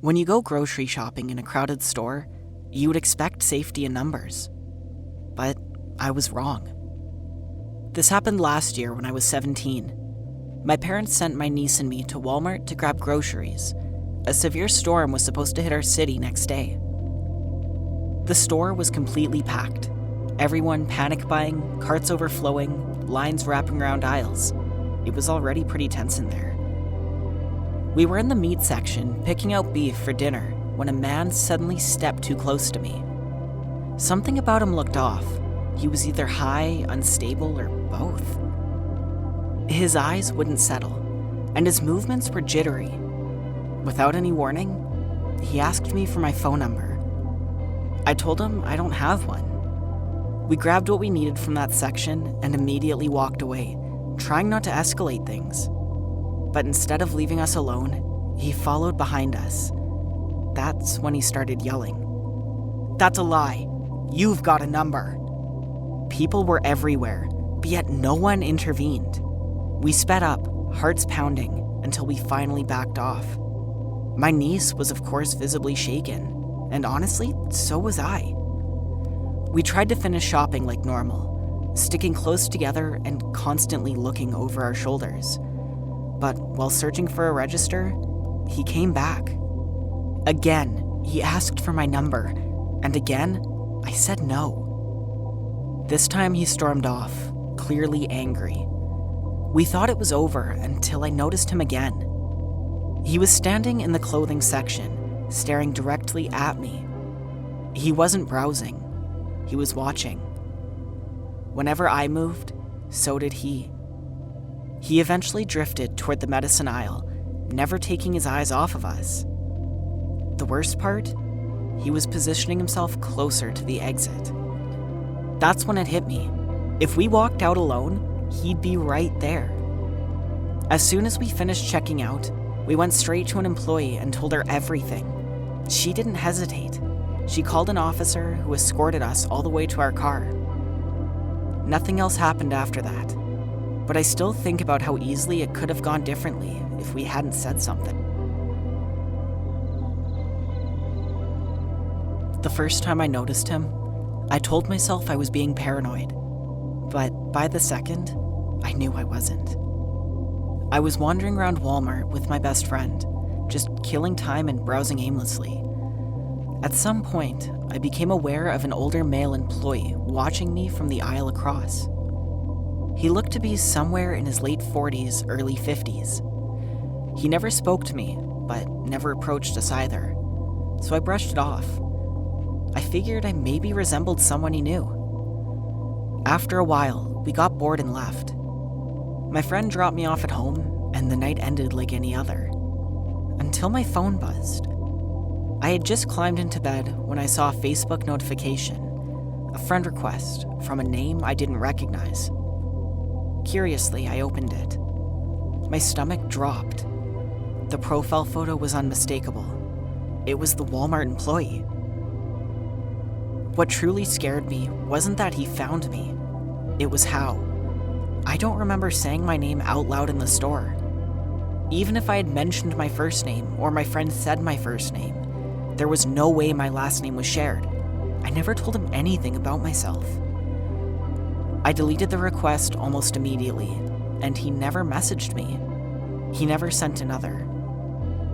When you go grocery shopping in a crowded store, you would expect safety in numbers. But I was wrong. This happened last year when I was 17. My parents sent my niece and me to Walmart to grab groceries. A severe storm was supposed to hit our city next day. The store was completely packed. Everyone panic buying, carts overflowing, lines wrapping around aisles. It was already pretty tense in there. We were in the meat section picking out beef for dinner when a man suddenly stepped too close to me. Something about him looked off. He was either high, unstable, or both. His eyes wouldn't settle, and his movements were jittery. Without any warning, he asked me for my phone number. I told him I don't have one. We grabbed what we needed from that section and immediately walked away, trying not to escalate things. But instead of leaving us alone, he followed behind us. That's when he started yelling. "That's a lie. You've got a number." People were everywhere, but yet no one intervened. We sped up, hearts pounding, until we finally backed off. My niece was of course visibly shaken, and honestly, so was I. We tried to finish shopping like normal, sticking close together and constantly looking over our shoulders. But while searching for a register, he came back. Again, he asked for my number, and again, I said no. This time he stormed off, clearly angry. We thought it was over until I noticed him again. He was standing in the clothing section, staring directly at me. He wasn't browsing. He was watching. Whenever I moved, so did he. He eventually drifted toward the medicine aisle, never taking his eyes off of us. The worst part? He was positioning himself closer to the exit. That's when it hit me. If we walked out alone, he'd be right there. As soon as we finished checking out, we went straight to an employee and told her everything. She didn't hesitate. She called an officer who escorted us all the way to our car. Nothing else happened after that, but I still think about how easily it could have gone differently if we hadn't said something. The first time I noticed him, I told myself I was being paranoid, but by the second, I knew I wasn't. I was wandering around Walmart with my best friend, just killing time and browsing aimlessly. At some point, I became aware of an older male employee watching me from the aisle across. He looked to be somewhere in his late 40s, early 50s. He never spoke to me, but never approached us either, so I brushed it off. I figured I maybe resembled someone he knew. After a while, we got bored and left. My friend dropped me off at home, and the night ended like any other. Until my phone buzzed. I had just climbed into bed when I saw a Facebook notification, a friend request from a name I didn't recognize. Curiously, I opened it. My stomach dropped. The profile photo was unmistakable. It was the Walmart employee. What truly scared me wasn't that he found me. It was how. I don't remember saying my name out loud in the store. Even if I had mentioned my first name or my friend said my first name, there was no way my last name was shared. I never told him anything about myself. I deleted the request almost immediately, and he never messaged me. He never sent another.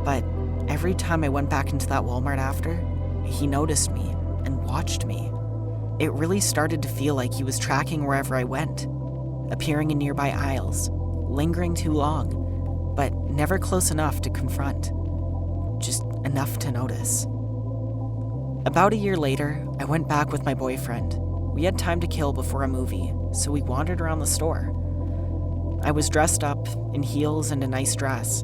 But every time I went back into that Walmart after, he noticed me and watched me. It really started to feel like he was tracking wherever I went, appearing in nearby aisles, lingering too long, but never close enough to confront, just enough to notice. About a year later, I went back with my boyfriend. We had time to kill before a movie, so we wandered around the store. I was dressed up in heels and a nice dress,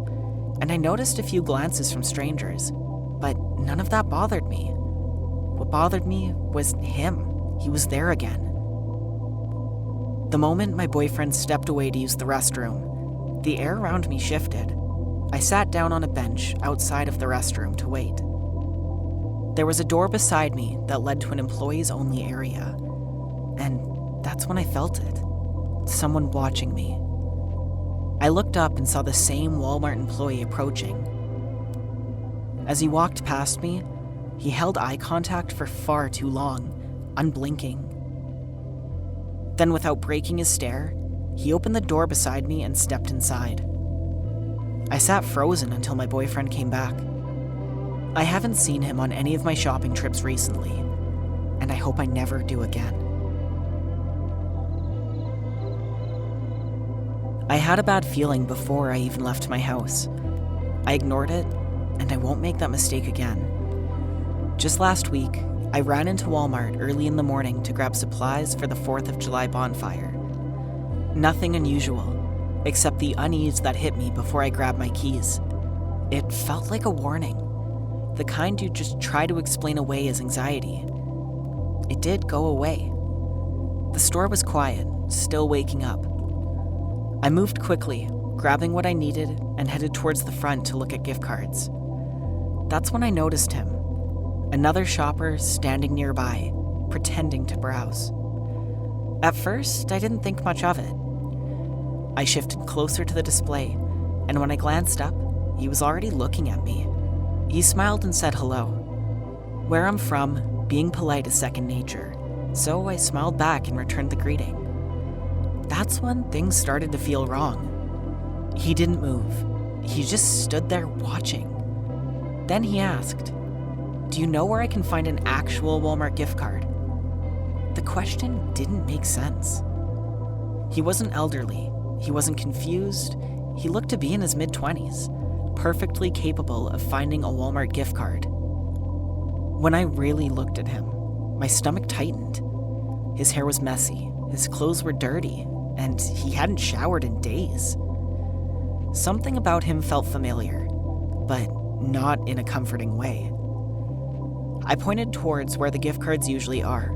and I noticed a few glances from strangers, but none of that bothered me. What bothered me was him. He was there again. The moment my boyfriend stepped away to use the restroom, the air around me shifted. I sat down on a bench outside of the restroom to wait. There was a door beside me that led to an employees-only area, and that's when I felt it. Someone watching me. I looked up and saw the same Walmart employee approaching. As he walked past me, he held eye contact for far too long, unblinking. Then, without breaking his stare, he opened the door beside me and stepped inside. I sat frozen until my boyfriend came back. I haven't seen him on any of my shopping trips recently, and I hope I never do again. I had a bad feeling before I even left my house. I ignored it, and I won't make that mistake again. Just last week, I ran into Walmart early in the morning to grab supplies for the 4th of July bonfire. Nothing unusual, except the unease that hit me before I grabbed my keys. It felt like a warning, the kind you just try to explain away as anxiety. It did go away. The store was quiet, still waking up. I moved quickly, grabbing what I needed, and headed towards the front to look at gift cards. That's when I noticed him. Another shopper standing nearby, pretending to browse. At first, I didn't think much of it. I shifted closer to the display, and when I glanced up, he was already looking at me. He smiled and said hello. Where I'm from, being polite is second nature, so I smiled back and returned the greeting. That's when things started to feel wrong. He didn't move. He just stood there watching. Then he asked, "Do you know where I can find an actual Walmart gift card?" The question didn't make sense. He wasn't elderly. He wasn't confused. He looked to be in his mid-20s, perfectly capable of finding a Walmart gift card. When I really looked at him, my stomach tightened. His hair was messy, his clothes were dirty, and he hadn't showered in days. Something about him felt familiar, but not in a comforting way. I pointed towards where the gift cards usually are,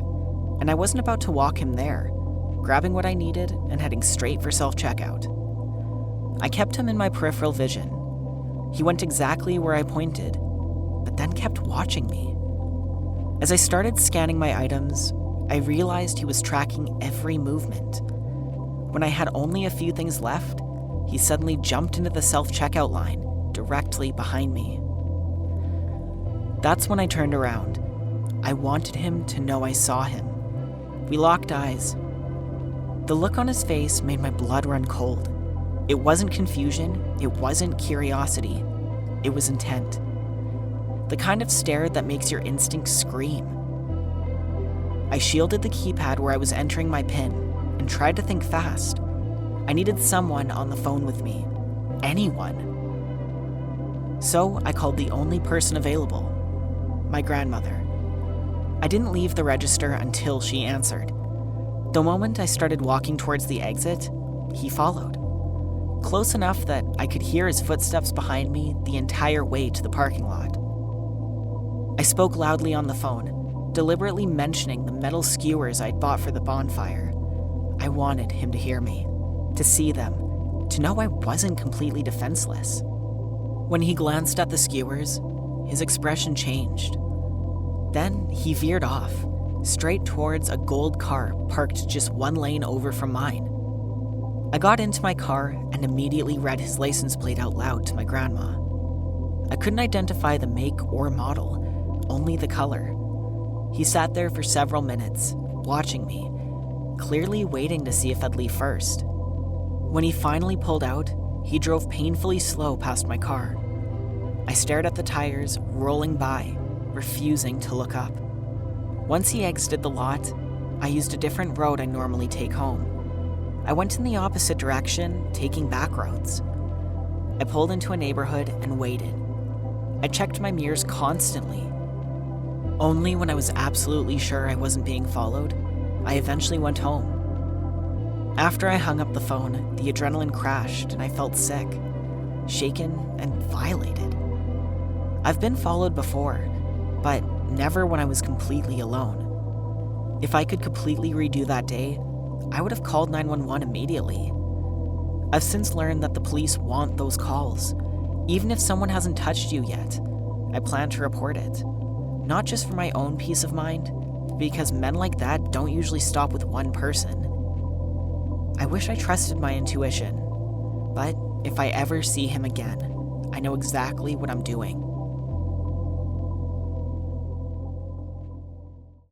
and I wasn't about to walk him there, grabbing what I needed and heading straight for self-checkout. I kept him in my peripheral vision. He went exactly where I pointed, but then kept watching me. As I started scanning my items, I realized he was tracking every movement. When I had only a few things left, he suddenly jumped into the self-checkout line directly behind me. That's when I turned around. I wanted him to know I saw him. We locked eyes. The look on his face made my blood run cold. It wasn't confusion, it wasn't curiosity, it was intent. The kind of stare that makes your instincts scream. I shielded the keypad where I was entering my PIN and tried to think fast. I needed someone on the phone with me. Anyone. So I called the only person available, my grandmother. I didn't leave the register until she answered. The moment I started walking towards the exit, he followed. Close enough that I could hear his footsteps behind me the entire way to the parking lot. I spoke loudly on the phone, deliberately mentioning the metal skewers I'd bought for the bonfire. I wanted him to hear me, to see them, to know I wasn't completely defenseless. When he glanced at the skewers, his expression changed. Then he veered off, straight towards a gold car parked just one lane over from mine. I got into my car and immediately read his license plate out loud to my grandma. I couldn't identify the make or model, only the color. He sat there for several minutes, watching me, clearly waiting to see if I'd leave first. When he finally pulled out, he drove painfully slow past my car. I stared at the tires rolling by, refusing to look up. Once he exited the lot, I used a different road I normally take home. I went in the opposite direction, taking back roads. I pulled into a neighborhood and waited. I checked my mirrors constantly. Only when I was absolutely sure I wasn't being followed, I eventually went home. After I hung up the phone, the adrenaline crashed and I felt sick, shaken, and violated. I've been followed before, but never when I was completely alone. If I could completely redo that day, I would have called 911 immediately. I've since learned that the police want those calls, even if someone hasn't touched you yet. I plan to report it, not just for my own peace of mind, because men like that don't usually stop with one person. I wish I trusted my intuition, but if I ever see him again, I know exactly what I'm doing.